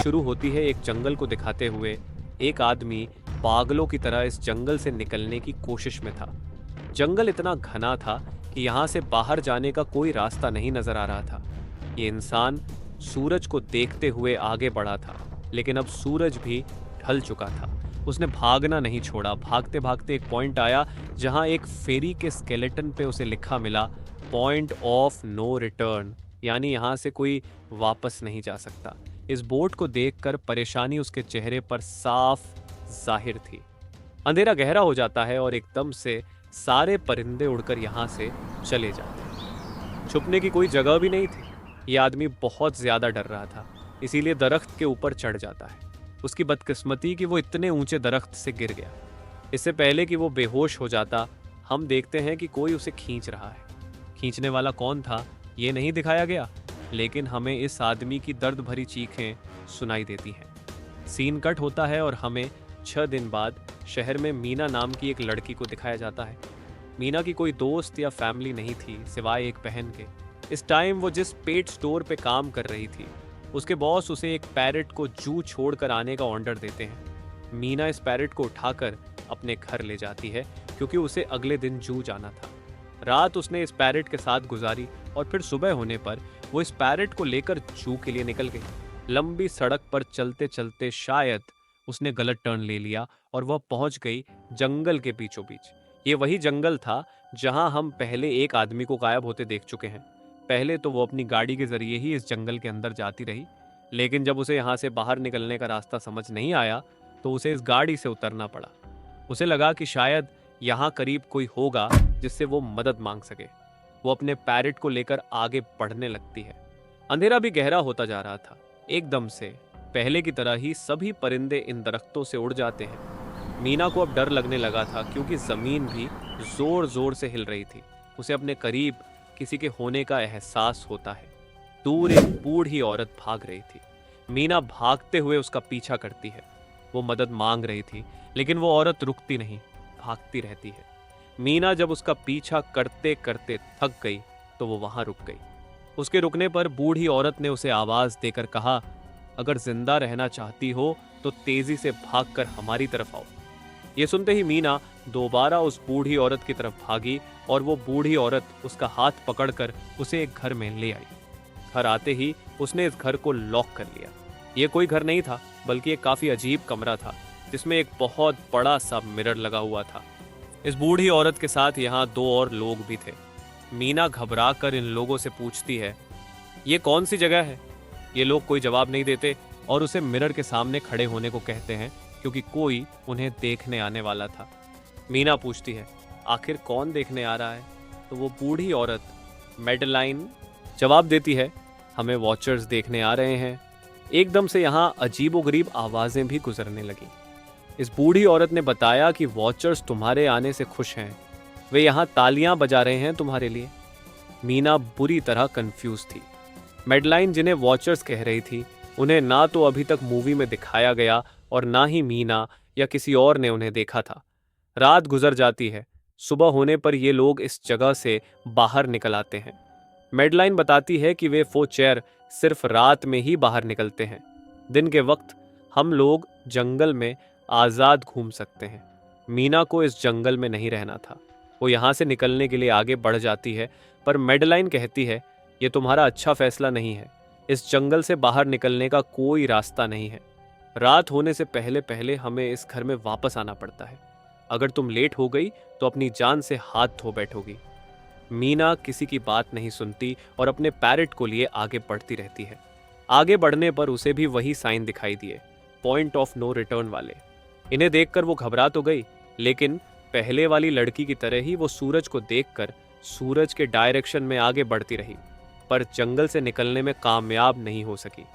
शुरू होती है एक जंगल को दिखाते हुए। एक आदमी पागलों की तरह इस जंगल से निकलने की कोशिश में था। जंगल इतना घना था कि यहाँ से बाहर जाने का कोई रास्ता नहीं नजर आ रहा था। ये इंसान सूरज को देखते हुए आगे बढ़ा था, लेकिन अब सूरज भी ढल चुका था। उसने भागना नहीं छोड़ा। भागते भागते एक पॉइंट आया जहां एक फेरी के स्केलेटन पे उसे लिखा मिला, पॉइंट ऑफ नो रिटर्न, यानी यहां से कोई वापस नहीं जा सकता। इस बोर्ड को देखकर परेशानी उसके चेहरे पर साफ जाहिर थी। अंधेरा गहरा हो जाता है और एकदम से सारे परिंदे उड़कर यहां से चले जाते हैं। छुपने की कोई जगह भी नहीं थी। यह आदमी बहुत ज्यादा डर रहा था, इसीलिए दरख्त के ऊपर चढ़ जाता है। उसकी बदकिस्मती कि वो इतने ऊंचे दरख्त से गिर गया। इससे पहले कि वो बेहोश हो जाता, हम देखते हैं कि कोई उसे खींच रहा है। खींचने वाला कौन था ये नहीं दिखाया गया, लेकिन हमें इस आदमी की दर्द भरी चीखें सुनाई देती हैं। सीन कट होता है और हमें 6 दिन बाद शहर में मीना नाम की एक लड़की को दिखाया जाता है। मीना की कोई दोस्त या फैमिली नहीं थी सिवाय एक बहन के। इस टाइम वो जिस पेट स्टोर पे काम कर रही थी, उसके बॉस उसे एक पैरेट को जू छोड़कर आने का ऑर्डर देते हैं। मीना इस पैरेट को उठाकर अपने घर ले जाती है क्योंकि उसे अगले दिन जू जाना था। रात उसने इस पैरेट के साथ गुजारी और फिर सुबह होने पर वो इस पैरेट को लेकर जू के लिए निकल गई। लंबी सड़क पर चलते चलते शायद उसने गलत टर्न ले लिया और वह पहुंच गई जंगल के बीचों बीच। ये वही जंगल था जहां हम पहले एक आदमी को गायब होते देख चुके हैं। पहले तो वो अपनी गाड़ी के जरिए ही इस जंगल के अंदर जाती रही, लेकिन जब उसे यहाँ से बाहर निकलने का रास्ता समझ नहीं आया तो उसे इस गाड़ी से उतरना पड़ा। उसे लगा कि शायद यहाँ करीब कोई होगा जिससे वो मदद मांग सके। वो अपने पैरेट को लेकर आगे बढ़ने लगती है। अंधेरा भी गहरा होता जा रहा था। एकदम से पहले की तरह ही सभी परिंदे इन दरख्तों से उड़ जाते हैं। मीना को अब डर लगने लगा था क्योंकि जमीन भी जोर जोर से हिल रही थी। उसे अपने करीब किसी के होने का एहसास होता है। दूर एक बूढ़ी औरत भाग रही थी। मीना भागते हुए उसका पीछा करती है। वो मदद मांग रही थी, लेकिन वो औरत रुकती नहीं, भागती रहती है। मीना जब उसका पीछा करते करते थक गई तो वो वहां रुक गई। उसके रुकने पर बूढ़ी औरत ने उसे आवाज देकर कहा, अगर जिंदा रहना चाहती हो तो तेजी से भागकर हमारी तरफ आओ। ये सुनते ही मीना दोबारा उस बूढ़ी औरत की तरफ भागी और वो बूढ़ी औरत उसका हाथ पकड़कर उसे एक घर में ले आई। घर आते ही उसने इस घर को लॉक कर लिया। ये कोई घर नहीं था, बल्कि एक काफी अजीब कमरा था जिसमें एक बहुत बड़ा सा मिरर लगा हुआ था। इस बूढ़ी औरत के साथ यहाँ 2 और लोग भी थे। मीना घबरा कर इन लोगों से पूछती है, ये कौन सी जगह है? ये लोग कोई जवाब नहीं देते और उसे मिरर के सामने खड़े होने को कहते हैं क्योंकि कोई उन्हें देखने आने वाला था। मीना पूछती है, आखिर कौन देखने आ रहा है? तो वो बूढ़ी औरत मेडलाइन जवाब देती है, हमें वॉचर्स देखने आ रहे हैं। एकदम से यहाँ अजीबोगरीब आवाजें भी गुजरने लगी। इस बूढ़ी औरत ने बताया कि वॉचर्स तुम्हारे आने से खुश हैं, वे यहाँ तालियां बजा रहे हैं तुम्हारे लिए। मीना बुरी तरह कंफ्यूज थी। मेडलाइन जिन्हें वॉचर्स कह रही थी, उन्हें ना तो अभी तक मूवी में दिखाया गया और ना ही मीना या किसी और ने उन्हें देखा था। रात गुजर जाती है। सुबह होने पर ये लोग इस जगह से बाहर निकल आते हैं। मेडलाइन बताती है कि वे फोचेर सिर्फ रात में ही बाहर निकलते हैं। दिन के वक्त हम लोग जंगल में आज़ाद घूम सकते हैं। मीना को इस जंगल में नहीं रहना था। वो यहाँ से निकलने के लिए आगे बढ़ जाती है, पर मेडलाइन कहती है, ये तुम्हारा अच्छा फैसला नहीं है। इस जंगल से बाहर निकलने का कोई रास्ता नहीं है। रात होने से पहले पहले हमें इस घर में वापस आना पड़ता है। अगर तुम लेट हो गई तो अपनी जान से हाथ धो बैठोगी। मीना किसी की बात नहीं सुनती और अपने पैरेट को लिए आगे बढ़ती रहती है। आगे बढ़ने पर उसे भी वही साइन दिखाई दिए, पॉइंट ऑफ नो रिटर्न वाले। इन्हें देखकर वो घबरा तो गई, लेकिन पहले वाली लड़की की तरह ही वो सूरज को देखकर सूरज के डायरेक्शन में आगे बढ़ती रही, पर जंगल से निकलने में कामयाब नहीं हो सकी।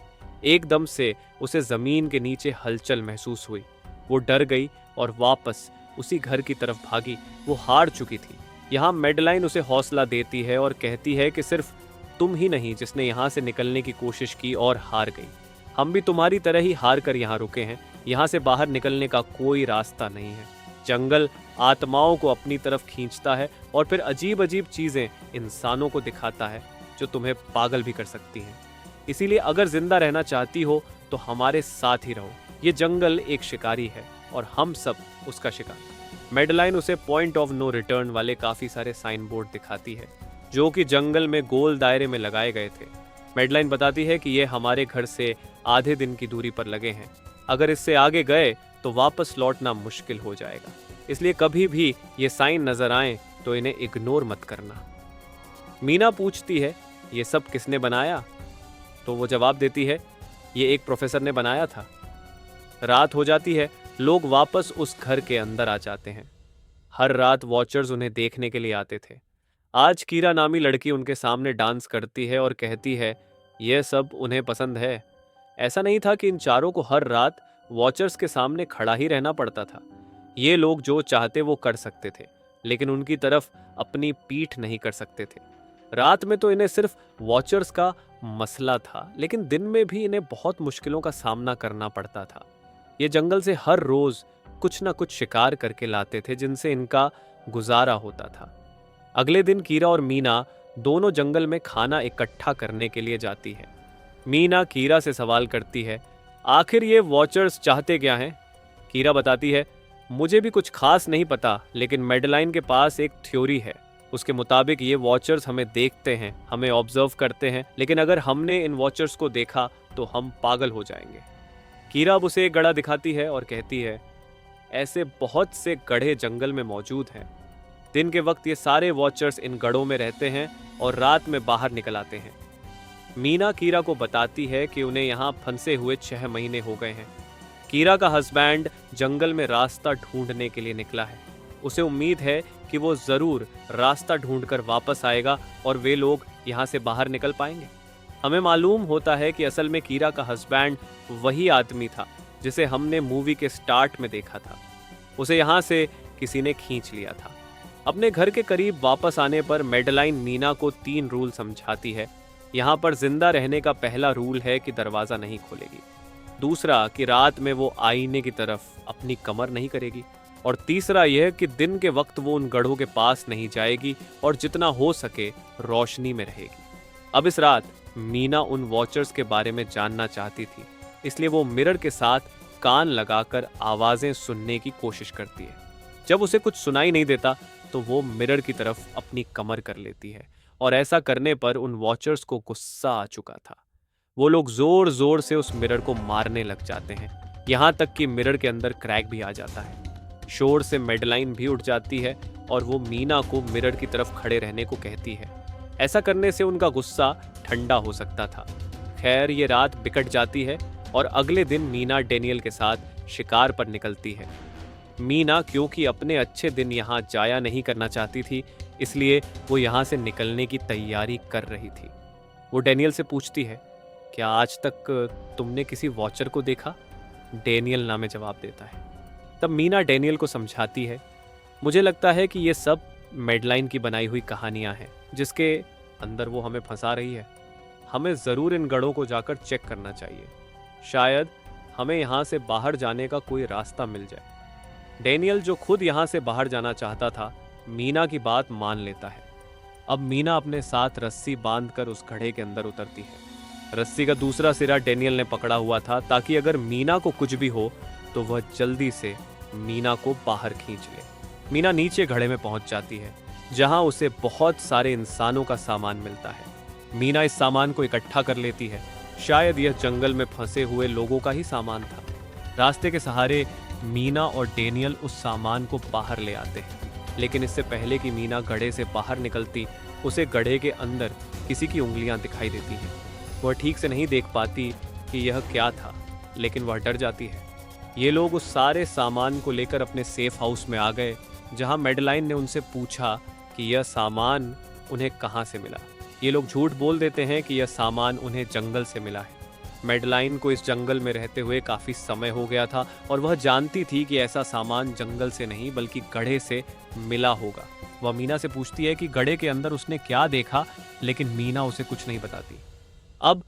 एकदम से उसे जमीन के नीचे हलचल महसूस हुई। वो डर गई और वापस उसी घर की तरफ भागी। वो हार चुकी थी। यहाँ मेडलाइन उसे हौसला देती है और कहती है कि सिर्फ तुम ही नहीं जिसने यहाँ से निकलने की कोशिश की और हार गई। हम भी तुम्हारी तरह ही हार कर यहाँ रुके हैं। यहाँ से बाहर निकलने का कोई रास्ता नहीं है। जंगल आत्माओं को अपनी तरफ खींचता है और फिर अजीब अजीब चीजें इंसानों को दिखाता है जो तुम्हें पागल भी कर सकती हैं। इसीलिए अगर जिंदा रहना चाहती हो तो हमारे साथ ही रहो। ये जंगल एक शिकारी है और हम सब उसका शिकार। मेडलाइन उसे पॉइंट ऑफ नो रिटर्न वाले काफी सारे साइन बोर्ड दिखाती है जो कि जंगल में गोल दायरे में लगाए गए थे। मेडलाइन बताती है कि ये हमारे घर से आधे दिन की दूरी पर लगे हैं। अगर इससे आगे गए तो वापस लौटना मुश्किल हो जाएगा, इसलिए कभी भी ये साइन नजर आए तो इन्हें इग्नोर मत करना। मीना पूछती है, ये सब किसने बनाया? तो वो जवाब देती है, ये एक प्रोफेसर ने बनाया था। रात हो जाती है, लोग वापस उस घर के अंदर आ जाते हैं। हर रात वॉचर्स उन्हें देखने के लिए आते थे। आज कीरा नामी लड़की उनके सामने डांस करती है और कहती है यह सब उन्हें पसंद है। ऐसा नहीं था कि इन चारों को हर रात वॉचर्स के सामने खड़ा ही रहना पड़ता था। ये लोग जो चाहते वो कर सकते थे, लेकिन उनकी तरफ अपनी पीठ नहीं कर सकते थे। रात में तो इन्हें सिर्फ वॉचर्स का मसला था, लेकिन दिन में भी इन्हें बहुत मुश्किलों का सामना करना पड़ता था। ये जंगल से हर रोज कुछ ना कुछ शिकार करके लाते थे जिनसे इनका गुजारा होता था। अगले दिन कीरा और मीना दोनों जंगल में खाना इकट्ठा करने के लिए जाती है। मीना कीरा से सवाल करती है, आखिर ये वॉचर्स चाहते क्या हैं? कीरा बताती है, मुझे भी कुछ खास नहीं पता, लेकिन मेडलाइन के पास एक थ्योरी है। उसके मुताबिक ये वॉचर्स हमें देखते हैं, हमें ऑब्जर्व करते हैं, लेकिन अगर हमने इन वॉचर्स को देखा तो हम पागल हो जाएंगे। कीरा अब उसे एक गड़ा दिखाती है और कहती है, ऐसे बहुत से गड्ढे जंगल में मौजूद हैं। दिन के वक्त ये सारे वॉचर्स इन गढ़ों में रहते हैं और रात में बाहर निकल आते हैं। मीना कीरा को बताती है कि उन्हें यहाँ फंसे हुए 6 महीने हो गए हैं। कीरा का हस्बैंड जंगल में रास्ता ढूंढने के लिए निकला है। उसे उम्मीद है कि वो जरूर रास्ता ढूंढकर वापस आएगा और वे लोग यहाँ से बाहर निकल पाएंगे। हमें मालूम होता है कि असल में कीरा का हस्बैंड वही आदमी था जिसे हमने मूवी के स्टार्ट में देखा था। उसे यहाँ से किसी ने खींच लिया था। अपने घर के करीब वापस आने पर मेडलाइन मीना को 3 रूल समझाती है। यहाँ पर जिंदा रहने का पहला रूल है कि दरवाज़ा नहीं खोलेगी। दूसरा कि रात में वो आईने की तरफ अपनी कमर नहीं करेगी। और तीसरा यह कि दिन के वक्त वो उन गढ़ों के पास नहीं जाएगी और जितना हो सके रोशनी में रहेगी। अब इस रात मीना उन वॉचर्स के बारे में जानना चाहती थी, इसलिए वो मिरर के साथ कान लगाकर आवाज़ें सुनने की कोशिश करती है। जब उसे कुछ सुनाई नहीं देता तो वो मिरर की तरफ अपनी कमर कर लेती है और ऐसा करने पर उन वॉचर्स को गुस्सा आ चुका था। वो लोग जोर जोर से उस मिरर को मारने लग जाते हैं, यहाँ तक कि मिरर के अंदर क्रैक भी आ जाता है। शोर से मेडलाइन भी उठ जाती है और वो मीना को मिरर की तरफ खड़े रहने को कहती है। ऐसा करने से उनका गुस्सा ठंडा हो सकता था। खैर ये रात बिकट जाती है और अगले दिन मीना डेनियल के साथ शिकार पर निकलती है। मीना क्योंकि अपने अच्छे दिन यहाँ जाया नहीं करना चाहती थी, इसलिए वो यहाँ से निकलने की तैयारी कर रही थी। वो डेनियल से पूछती है, क्या आज तक तुमने किसी वॉचर को देखा? डेनियल ना में जवाब देता है। तब मीना डेनियल को समझाती है, मुझे लगता है कि ये सब मेडलाइन की बनाई हुई कहानियाँ हैं जिसके अंदर वो हमें फंसा रही है। हमें ज़रूर इन गढ़ों को जाकर चेक करना चाहिए। शायद हमें यहाँ से बाहर जाने का कोई रास्ता मिल जाए। डेनियल जो खुद यहाँ से बाहर जाना चाहता था, मीना की बात मान लेता है। अब मीना अपने साथ रस्सी बांधकर उस घड़े के अंदर उतरती है। रस्सी का दूसरा सिरा डेनियल ने पकड़ा हुआ था ताकि अगर मीना को कुछ भी हो तो वह जल्दी से मीना को बाहर खींच ले। मीना नीचे घड़े में पहुंच जाती है जहां उसे बहुत सारे इंसानों का सामान मिलता है। मीना इस सामान को इकट्ठा कर लेती है। शायद यह जंगल में फंसे हुए लोगों का ही सामान था। रास्ते के सहारे मीना और डेनियल उस सामान को बाहर ले आते हैं, लेकिन इससे पहले कि मीना गड्ढे से बाहर निकलती, उसे गड्ढे के अंदर किसी की उंगलियां दिखाई देती हैं। वह ठीक से नहीं देख पाती कि यह क्या था, लेकिन वह डर जाती है। ये लोग उस सारे सामान को लेकर अपने सेफ हाउस में आ गए, जहां मेडलाइन ने उनसे पूछा कि यह सामान उन्हें कहाँ से मिला। ये लोग झूठ बोल देते हैं कि यह सामान उन्हें जंगल से मिला है। मेडलाइन को इस जंगल में रहते हुए काफ़ी समय हो गया था और वह जानती थी कि ऐसा सामान जंगल से नहीं बल्कि गड्ढे से मिला होगा। वह मीना से पूछती है कि गड्ढे के अंदर उसने क्या देखा, लेकिन मीना उसे कुछ नहीं बताती। अब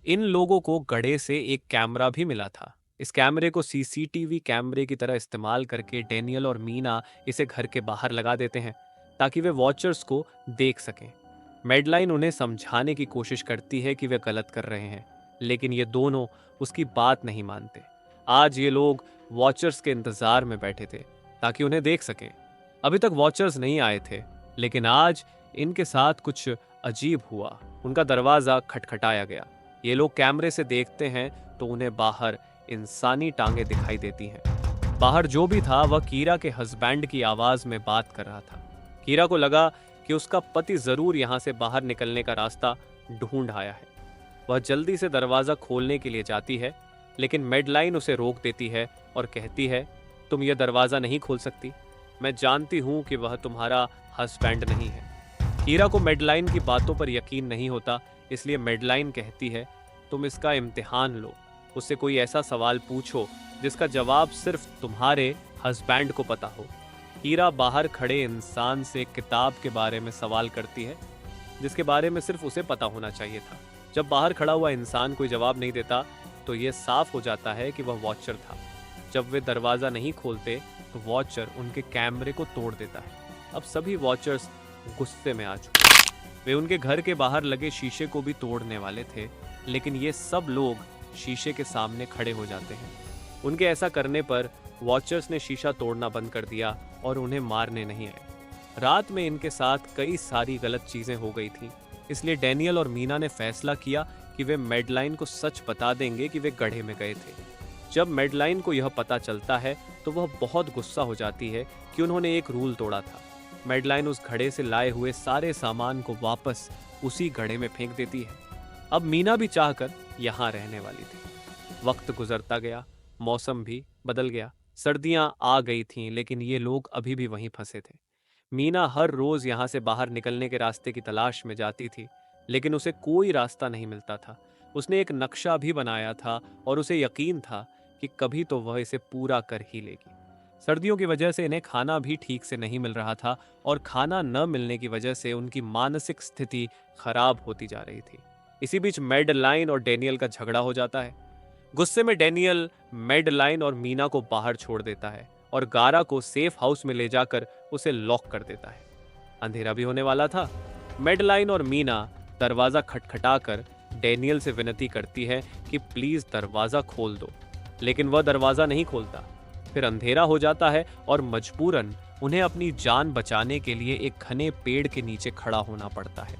इन लोगों को गड्ढे से एक कैमरा भी मिला था। इस कैमरे को सीसीटीवी कैमरे की तरह इस्तेमाल करके डेनियल और मीना इसे घर के बाहर लगा देते हैं ताकि वे वॉचर्स को देख सकें। मेडलाइन उन्हें समझाने की कोशिश करती है कि वे गलत कर रहे हैं, लेकिन ये दोनों उसकी बात नहीं मानते। आज ये लोग वॉचर्स के इंतजार में बैठे थे ताकि उन्हें देख सकें। अभी तक वॉचर्स नहीं आए थे, लेकिन आज इनके साथ कुछ अजीब हुआ। उनका दरवाजा खटखटाया गया। ये लोग कैमरे से देखते हैं तो उन्हें बाहर इंसानी टांगे दिखाई देती हैं। बाहर जो भी था वह कीरा के हस्बैंड की आवाज में बात कर रहा था। कीरा को लगा कि उसका पति जरूर यहाँ से बाहर निकलने का रास्ता ढूंढ आया है। वह जल्दी से दरवाजा खोलने के लिए जाती है, लेकिन मेडलाइन उसे रोक देती है और कहती है, तुम यह दरवाजा नहीं खोल सकती। मैं जानती हूं कि वह तुम्हारा हस्बैंड नहीं है। कीरा को मेडलाइन की बातों पर यकीन नहीं होता, इसलिए मेडलाइन कहती है, तुम इसका इम्तिहान लो। उससे कोई ऐसा सवाल पूछो जिसका जवाब सिर्फ तुम्हारे हस्बैंड को पता हो। कीरा बाहर खड़े इंसान से किताब के बारे में सवाल करती है, जिसके बारे में सिर्फ उसे पता होना चाहिए था। जब बाहर खड़ा हुआ इंसान कोई जवाब नहीं देता तो यह साफ हो जाता है कि वह वॉचर था। जब वे दरवाज़ा नहीं खोलते तो वॉचर उनके कैमरे को तोड़ देता है। अब सभी वॉचर्स गुस्से में आ चुके हैं। वे उनके घर के बाहर लगे शीशे को भी तोड़ने वाले थे, लेकिन ये सब लोग शीशे के सामने खड़े हो जाते हैं। उनके ऐसा करने पर वॉचर्स ने शीशा तोड़ना बंद कर दिया और उन्हें मारने नहीं आए। रात में इनके साथ कई सारी गलत चीज़ें हो गई थी, इसलिए डैनियल और मीना ने फैसला किया कि वे मेडलाइन को सच बता देंगे कि वे गड्ढे में गए थे। जब मेडलाइन को यह पता चलता है तो वह बहुत गुस्सा हो जाती है कि उन्होंने एक रूल तोड़ा था। मेडलाइन उस घड़े से लाए हुए सारे सामान को वापस उसी घड़े में फेंक देती है। अब मीना भी चाहकर यहाँ रहने वाली थी। वक्त गुजरता गया, मौसम भी बदल गया। सर्दियां आ गई थीं, लेकिन ये लोग अभी भी वहीं फंसे थे। मीना हर रोज यहाँ से बाहर निकलने के रास्ते की तलाश में जाती थी, लेकिन उसे कोई रास्ता नहीं मिलता था। उसने एक नक्शा भी बनाया था और उसे यकीन था कि कभी तो वह इसे पूरा कर ही लेगी। सर्दियों की वजह से इन्हें खाना भी ठीक से नहीं मिल रहा था और खाना न मिलने की वजह से उनकी मानसिक स्थिति खराब होती जा रही थी। इसी बीच मेडलाइन और डैनियल का झगड़ा हो जाता है। गुस्से में डैनियल मेडलाइन और मीना को बाहर छोड़ देता है और गारा को सेफ हाउस में ले जाकर उसे लॉक कर देता है। अंधेरा भी होने वाला था। मेडलाइन और मीना दरवाजा खटखटाकर डैनियल से विनती करती है कि प्लीज दरवाजा खोल दो, लेकिन वह दरवाजा नहीं खोलता। फिर अंधेरा हो जाता है और मजबूरन उन्हें अपनी जान बचाने के लिए एक घने पेड़ के नीचे खड़ा होना पड़ता है।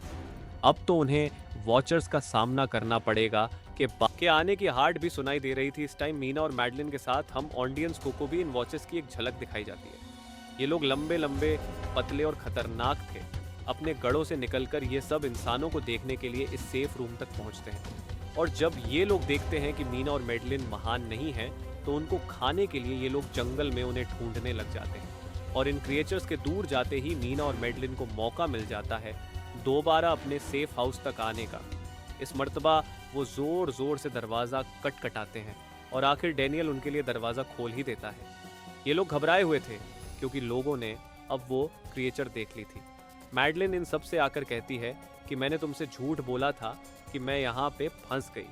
अब तो उन्हें वॉचर्स का सामना करना पड़ेगा कि आने की हार्ट भी सुनाई दे रही थी। इस टाइम मीना और मैडलिन के साथ हम ऑडियंस को भी इन वॉचर्स की एक झलक दिखाई जाती है। ये लोग लंबे लंबे, पतले और खतरनाक थे। अपने गढ़ों से निकलकर ये सब इंसानों को देखने के लिए इस सेफ रूम तक पहुंचते हैं। और जब ये लोग देखते हैं कि मीना और मैडलिन महान नहीं हैं, तो उनको खाने के लिए ये लोग जंगल में उन्हें ढूंढने लग जाते हैं। और इन क्रिएचर्स के दूर जाते ही मीना और मैडलिन को मौका मिल जाता है दोबारा अपने सेफ हाउस तक आने का। इस मर्तबा वो जोर जोर से दरवाज़ा कटकटाते हैं और आखिर डैनियल उनके लिए दरवाज़ा खोल ही देता है। ये लोग घबराए हुए थे क्योंकि लोगों ने अब वो क्रिएचर देख ली थी। मैडलिन इन सब से आकर कहती है कि मैंने तुमसे झूठ बोला था कि मैं यहाँ पे फंस गई।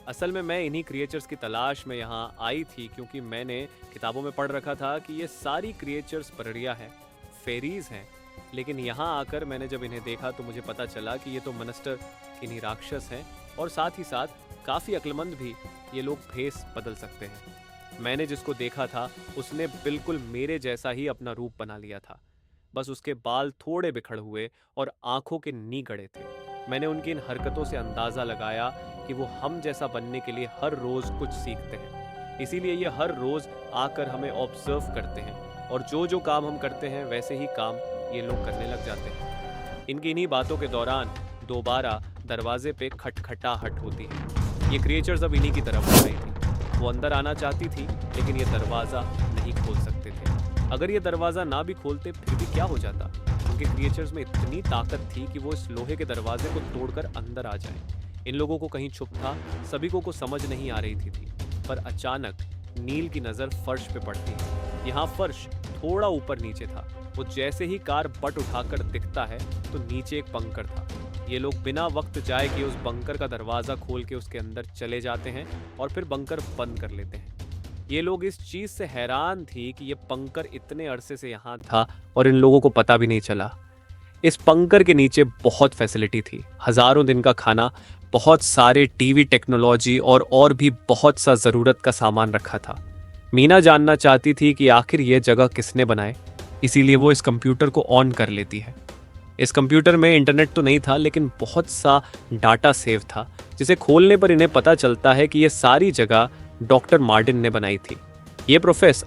असल में मैं इन्हीं क्रिएचर्स की तलाश में यहाँ आई थी, क्योंकि मैंने किताबों में पढ़ रखा था कि ये सारी क्रिएचर्स परिया हैं, फेरीज हैं। लेकिन यहाँ आकर मैंने जब इन्हें देखा तो मुझे पता चला कि ये तो मॉन्स्टर किन्हीं राक्षस हैं, और साथ ही साथ काफ़ी अक्लमंद भी ये लोग भेस बदल सकते हैं। मैंने जिसको देखा था उसने बिल्कुल मेरे जैसा ही अपना रूप बना लिया था, बस उसके बाल थोड़े बिखड़ हुए और आंखों के नी गड़े थे। मैंने उनकी इन हरकतों से अंदाज़ा लगाया कि वो हम जैसा बनने के लिए हर रोज़ कुछ सीखते हैं। इसीलिए ये हर रोज़ आकर हमें ऑब्जर्व करते हैं और जो जो काम हम करते हैं वैसे ही काम ये लोग करने लग जाते हैं। इनकी इन्हीं बातों के दौरान दोबारा दरवाजे पे खटखटाहट होती है। ये क्रिएचर्स अब इन्हीं की तरफ आ रही थी। वो अंदर आना चाहती थी, लेकिन ये दरवाज़ा नहीं खोल सकते थे। अगर ये दरवाज़ा ना भी खोलते फिर भी क्या हो जाता? उनके क्रिएचर्स में इतनी ताकत थी कि वो इस लोहे के दरवाजे को तोड़कर अंदर आ जाएं। इन लोगों को कहीं छुप था, सभी को समझ नहीं आ रही थी। पर अचानक नील की नज़र फर्श पे पड़ती है। यहाँ फर्श थोड़ा ऊपर नीचे था। वो जैसे ही कार बट उठाकर दिखता है तो नीचे एक बंकर था। ये लोग बिना वक्त जाए कि उस बंकर का दरवाज़ा खोल के उसके अंदर चले जाते हैं और फिर बंकर बंद कर लेते हैं। ये लोग इस चीज़ से हैरान थी कि ये बंकर इतने अरसे से यहाँ था और इन लोगों को पता भी नहीं चला। इस बंकर के नीचे बहुत फैसिलिटी थी, हजारों दिन का खाना, बहुत सारे टीवी टेक्नोलॉजी और भी बहुत सा ज़रूरत का सामान रखा था। मीना जानना चाहती थी कि आखिर यह जगह किसने बनाए, इसीलिए वो इस कंप्यूटर को ऑन कर लेती है। इस कंप्यूटर में इंटरनेट तो नहीं था, लेकिन बहुत सा डाटा सेव था, जिसे खोलने पर इन्हें पता चलता है कि यह सारी जगह डॉक्टर मार्टिन ने बनाई थी। ये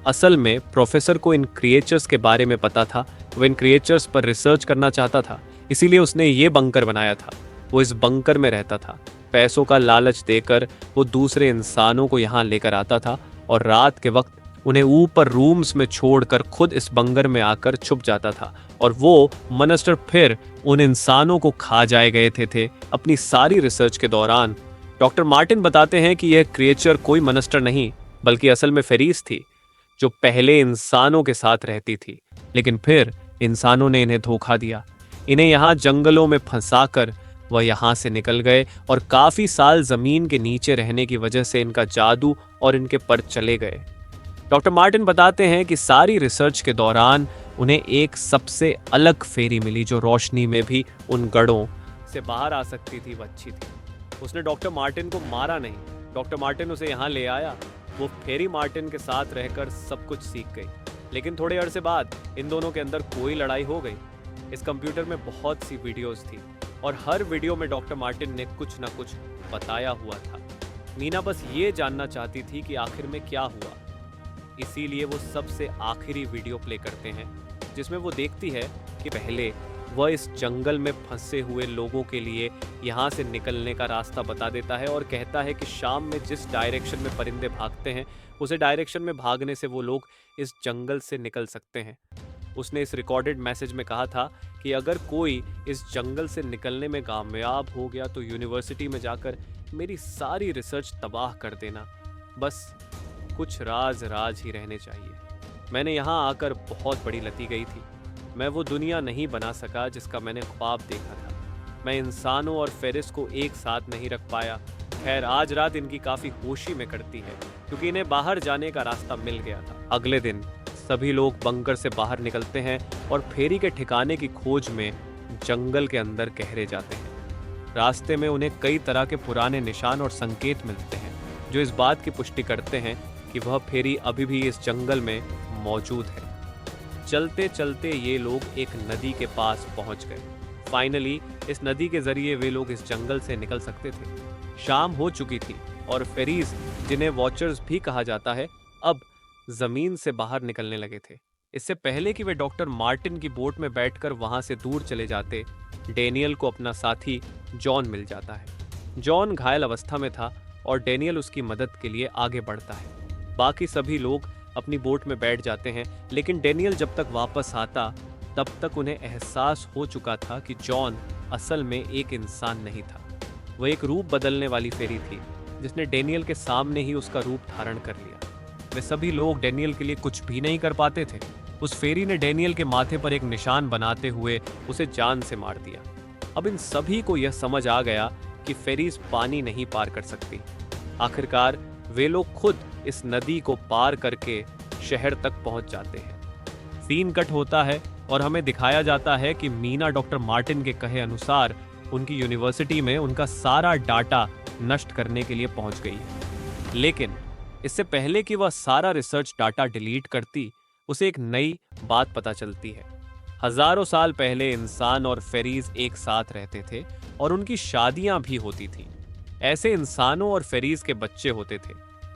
असल में प्रोफेसर को इन क्रिएचर्स के बारे में पता था। वो इन क्रिएचर्स पर रिसर्च करना चाहता था, इसीलिए उसने ये बंकर बनाया था। वो इस बंकर में रहता था। पैसों का लालच देकर वो दूसरे इंसानों को यहाँ लेकर आता था और रात के वक्त उन्हें ऊपर रूम्स में छोड़कर खुद इस बंकर में आकर छुप जाता था। और वो मॉन्स्टर फिर उन इंसानों को खा जाए गए थे अपनी सारी रिसर्च के दौरान। डॉक्टर मार्टिन बताते हैं कि यह क्रिएचर कोई मॉन्स्टर नहीं, बल्कि असल में फेरिस थी, जो पहले इंसानों के साथ रहती थी, लेकिन फिर इंसानों ने इन्हें धोखा दिया। इन्हें यहाँ जंगलों में फंसाकर वह यहाँ से निकल गए और काफी साल जमीन के नीचे रहने की वजह से इनका जादू और इनके पर चले गए। डॉक्टर मार्टिन बताते हैं कि सारी रिसर्च के दौरान उन्हें एक सबसे अलग फेरी मिली, जो रोशनी में भी उन गढ़ों से बाहर आ सकती थी। वो अच्छी थी। उसने डॉक्टर मार्टिन को मारा नहीं, डॉक्टर मार्टिन उसे यहाँ ले आया। वो फेरी मार्टिन के साथ रहकर सब कुछ सीख गई, लेकिन थोड़े अरसे बाद इन दोनों के अंदर कोई लड़ाई हो गई। इस कंप्यूटर में बहुत सी वीडियोस थी और हर वीडियो में डॉक्टर मार्टिन ने कुछ ना कुछ बताया हुआ था। मीना बस ये जानना चाहती थी कि आखिर में क्या हुआ, इसीलिए वो सबसे आखिरी वीडियो प्ले करते हैं, जिसमें वो देखती है कि पहले वह इस जंगल में फंसे हुए लोगों के लिए यहाँ से निकलने का रास्ता बता देता है और कहता है कि शाम में जिस डायरेक्शन में परिंदे भागते हैं, उसे डायरेक्शन में भागने से वो लोग इस जंगल से निकल सकते हैं। उसने इस रिकॉर्डेड मैसेज में कहा था कि अगर कोई इस जंगल से निकलने में कामयाब हो गया तो यूनिवर्सिटी में जाकर मेरी सारी रिसर्च तबाह कर देना। बस कुछ राज ही रहने चाहिए। मैंने यहाँ आकर बहुत बड़ी लती गई थी। मैं वो दुनिया नहीं बना सका जिसका मैंने ख्वाब देखा था। मैं इंसानों और फेरिस को एक साथ नहीं रख पाया। खैर, आज रात इनकी काफ़ी खुशी में कटती है, क्योंकि इन्हें बाहर जाने का रास्ता मिल गया था। अगले दिन सभी लोग बंकर से बाहर निकलते हैं और फेरी के ठिकाने की खोज में जंगल के अंदर गहरे जाते हैं। रास्ते में उन्हें कई तरह के पुराने निशान और संकेत मिलते हैं, जो इस बात की पुष्टि करते हैं कि वह फेरी अभी भी इस जंगल में मौजूद है। चलते चलते ये लोग एक नदी के पास पहुंच गए। फाइनली इस नदी के जरिए वे लोग इस जंगल से निकल सकते थे। शाम हो चुकी थी और फेरीज, जिन्हें वॉचर्स भी कहा जाता है, अब जमीन से बाहर निकलने लगे थे। इससे पहले कि वे डॉक्टर मार्टिन की बोट में बैठकर वहां से दूर चले जाते, डेनियल को अपना साथी जॉन मिल जाता है। जॉन घायल अवस्था में था और डेनियल उसकी मदद के लिए आगे बढ़ता है। बाकी सभी लोग अपनी बोट में बैठ जाते हैं, लेकिन डेनियल जब तक वापस आता तब तक उन्हें एहसास हो चुका था कि जॉन असल में एक इंसान नहीं था। वह एक रूप बदलने वाली फेरी थी, जिसने डेनियल के सामने ही उसका रूप धारण कर लिया। वे सभी लोग डेनियल के लिए कुछ भी नहीं कर पाते थे। उस फेरी ने डेनियल के माथे पर एक निशान बनाते हुए उसे जान से मार दिया। अब इन सभी को यह समझ आ गया कि फेरीज पानी नहीं पार कर सकती। आखिरकार वे लोग खुद इस नदी को पार करके शहर तक पहुंच जाते हैं। सीन कट होता है और हमें दिखाया जाता है कि मीना डॉक्टर मार्टिन के कहे अनुसार उनकी यूनिवर्सिटी में उनका सारा डाटा नष्ट करने के लिए पहुंच गई है। लेकिन इससे पहले कि वह सारा रिसर्च डाटा डिलीट करती, उसे एक नई बात पता चलती है। हजारों साल पहले इंसान और फेरीज एक साथ रहते थे और उनकी शादियां भी होती थी। ऐसे इंसानों और फेरीज के बच्चे होते थे,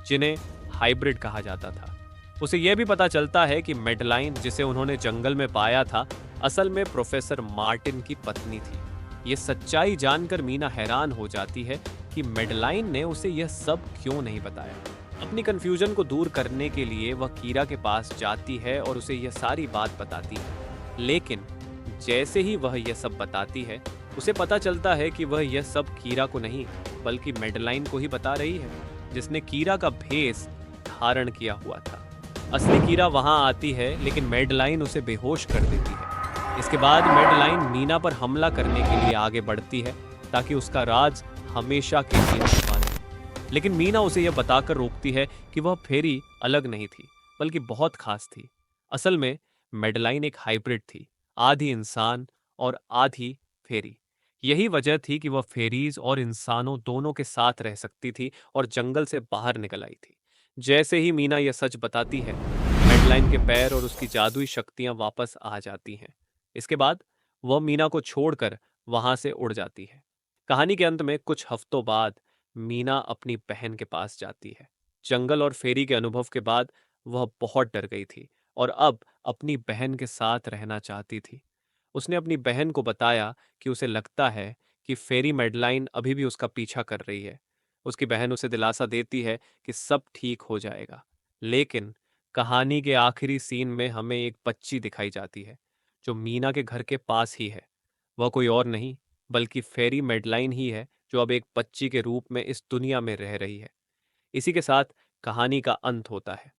जिन्हें हाइब्रिड कहा जाता था। उसे यह भी पता चलता है कि मेडलाइन, जिसे उन्होंने जंगल में पाया था, असल में प्रोफेसर मार्टिन की पत्नी थी। ये सच्चाई जानकर मीना हैरान हो जाती है कि मेडलाइन ने उसे यह सब क्यों नहीं बताया। अपनी कंफ्यूजन को दूर करने के लिए वह कीरा के पास जाती है और उसे यह सारी बात बताती है। लेकिन जैसे ही वह यह सब बताती है, उसे पता चलता है कि वह यह सब कीरा को नहीं, बल्कि मेडलाइन को ही बता रही है, जिसने कीरा का भेष धारण किया हुआ था। असली कीरा वहां आती है, लेकिन मेडलाइन उसे बेहोश कर देती है। इसके बाद मेडलाइन मीना पर हमला करने के लिए आगे बढ़ती है, ताकि उसका राज हमेशा के लिए छुपा रहे। लेकिन मीना उसे यह बताकर रोकती है कि वह फेरी अलग नहीं थी, बल्कि बहुत खास थी। असल में मेडलाइन एक हाइब्रिड थी, आधी इंसान और आधी फेरी। यही वजह थी कि वह फेरीज और इंसानों दोनों के साथ रह सकती थी और जंगल से बाहर निकल आई थी। जैसे ही मीना यह सच बताती है, मेडलाइन के पैर और उसकी जादुई शक्तियां वापस आ जाती हैं। इसके बाद वह मीना को छोड़कर वहां से उड़ जाती है। कहानी के अंत में कुछ हफ्तों बाद मीना अपनी बहन के पास जाती है। जंगल और फेरी के अनुभव के बाद वह बहुत डर गई थी और अब अपनी बहन के साथ रहना चाहती थी। उसने अपनी बहन को बताया कि उसे लगता है कि फेरी मेडलाइन अभी भी उसका पीछा कर रही है। उसकी बहन उसे दिलासा देती है कि सब ठीक हो जाएगा। लेकिन कहानी के आखिरी सीन में हमें एक बच्ची दिखाई जाती है जो मीना के घर के पास ही है। वह कोई और नहीं बल्कि फेरी मेडलाइन ही है, जो अब एक बच्ची के रूप में इस दुनिया में रह रही है। इसी के साथ कहानी का अंत होता है।